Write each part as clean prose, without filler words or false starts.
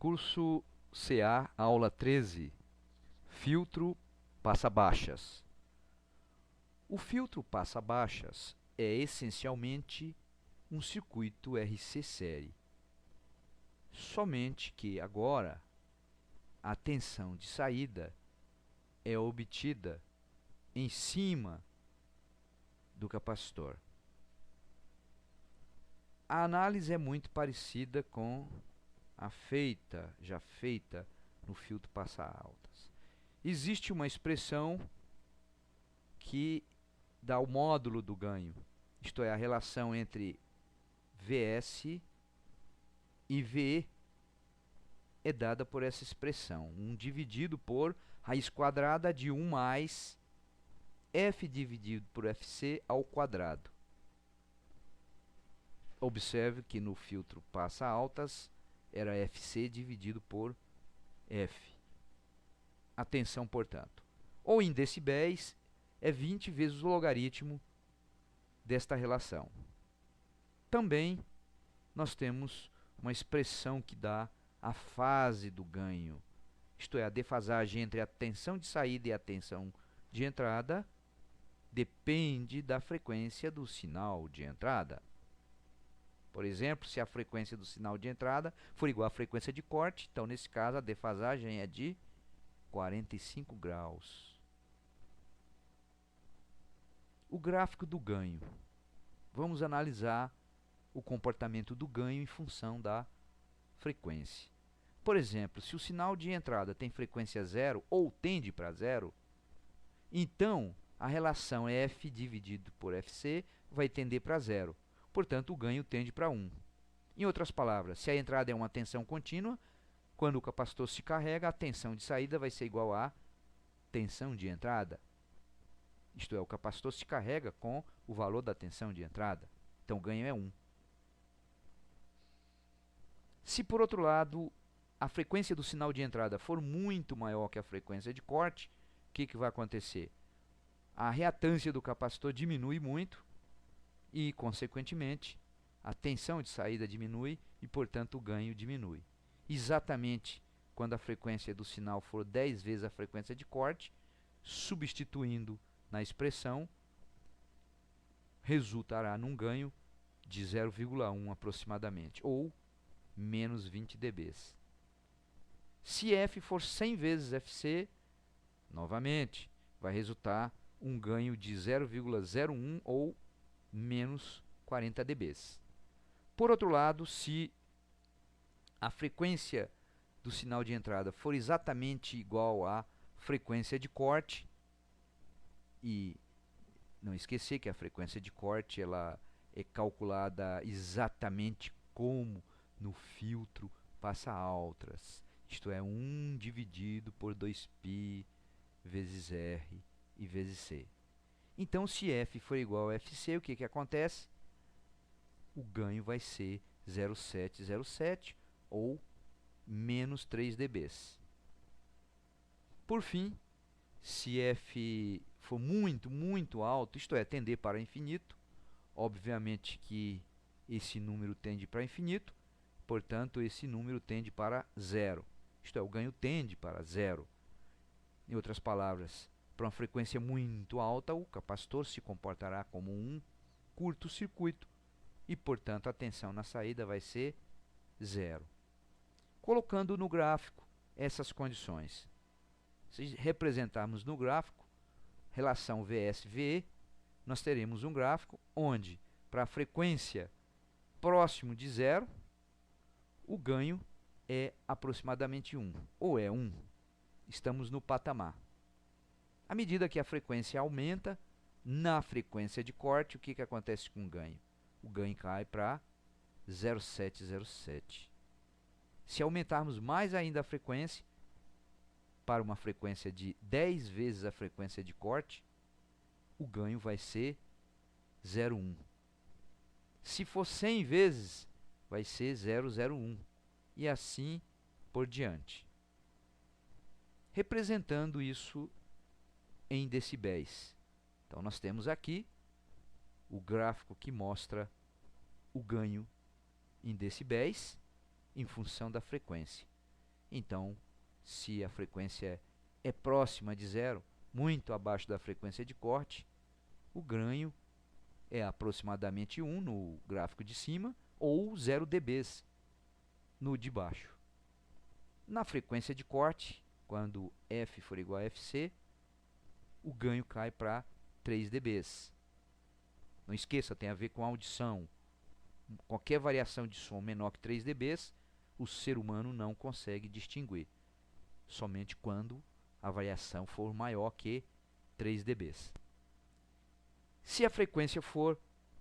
Curso CA, aula 13, filtro passa-baixas. O filtro passa-baixas é essencialmente um circuito RC série, somente que agora a tensão de saída é obtida em cima do capacitor. A análise é muito parecida com a já feita no filtro passa-altas. Existe uma expressão que dá o módulo do ganho, isto é, a relação entre Vs e VE é dada por essa expressão, 1 dividido por raiz quadrada de 1 mais F dividido por Fc ao quadrado. Observe que no filtro passa-altas era Fc dividido por F. A tensão, portanto, ou em decibéis, é 20 vezes o logaritmo desta relação. Também nós temos uma expressão que dá a fase do ganho, isto é, a defasagem entre a tensão de saída e a tensão de entrada depende da frequência do sinal de entrada. Por exemplo, se a frequência do sinal de entrada for igual à frequência de corte, então nesse caso a defasagem é de 45 graus. O gráfico do ganho. Vamos analisar o comportamento do ganho em função da frequência. Por exemplo, se o sinal de entrada tem frequência zero ou tende para zero, então a relação F dividido por Fc vai tender para zero. Portanto, o ganho tende para 1. Em outras palavras, se a entrada é uma tensão contínua, quando o capacitor se carrega, a tensão de saída vai ser igual à tensão de entrada. Isto é, o capacitor se carrega com o valor da tensão de entrada. Então, o ganho é 1. Se, por outro lado, a frequência do sinal de entrada for muito maior que a frequência de corte, o que vai acontecer? A reatância do capacitor diminui muito e, consequentemente, a tensão de saída diminui e, portanto, o ganho diminui. Exatamente quando a frequência do sinal for 10 vezes a frequência de corte, substituindo na expressão, resultará num ganho de 0,1 aproximadamente, ou menos 20 dB. Se F for 100 vezes Fc, novamente, vai resultar um ganho de 0,01 ou menos 40 dB. Por outro lado, se a frequência do sinal de entrada for exatamente igual à frequência de corte, e não esquecer que a frequência de corte ela é calculada exatamente como no filtro passa-altas, isto é, 1 dividido por 2π vezes R e vezes C. Então, se F for igual a Fc, o que acontece? O ganho vai ser 0,707 ou menos 3 dB. Por fim, se F for muito, muito alto, isto é, tender para infinito, obviamente que esse número tende para infinito, portanto, esse número tende para zero. Isto é, o ganho tende para zero. Em outras palavras, para uma frequência muito alta, o capacitor se comportará como um curto-circuito e, portanto, a tensão na saída vai ser zero. Colocando no gráfico essas condições, se representarmos no gráfico relação Vs-VE, nós teremos um gráfico onde, para a frequência próximo de zero, o ganho é aproximadamente 1, ou é 1. Estamos no patamar. À medida que a frequência aumenta, na frequência de corte, o que acontece com o ganho? O ganho cai para 0,707. Se aumentarmos mais ainda a frequência, para uma frequência de 10 vezes a frequência de corte, o ganho vai ser 0,1. Se for 100 vezes, vai ser 0,01. E assim por diante. Representando isso em decibéis. Então, nós temos aqui o gráfico que mostra o ganho em decibéis em função da frequência. Então, se a frequência é próxima de zero, muito abaixo da frequência de corte, o ganho é aproximadamente 1 no gráfico de cima ou 0 dB no de baixo. Na frequência de corte, quando F for igual a FC, o ganho cai para 3 dB. Não esqueça, tem a ver com a audição. Qualquer variação de som menor que 3 dB, o ser humano não consegue distinguir. Somente quando a variação for maior que 3 dB. Se a frequência for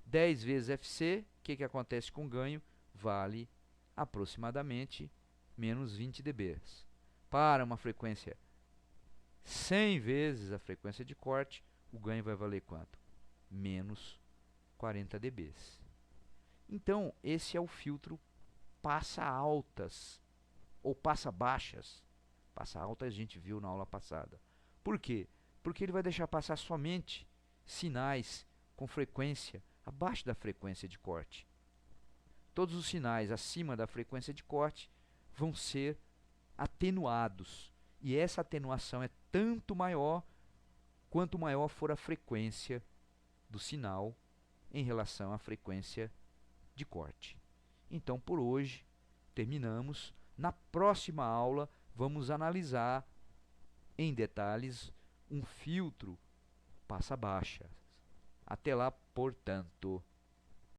10 vezes FC, o que acontece com o ganho? Vale aproximadamente menos 20 dB. Para uma frequência 100 vezes a frequência de corte, o ganho vai valer quanto? Menos 40 dB. Então, esse é o filtro passa altas ou passa baixas. Passa altas a gente viu na aula passada. Por quê? Porque ele vai deixar passar somente sinais com frequência abaixo da frequência de corte. Todos os sinais acima da frequência de corte vão ser atenuados. E essa atenuação é tanto maior quanto maior for a frequência do sinal em relação à frequência de corte. Então, por hoje, terminamos. Na próxima aula, vamos analisar em detalhes um filtro passa baixa. Até lá, portanto.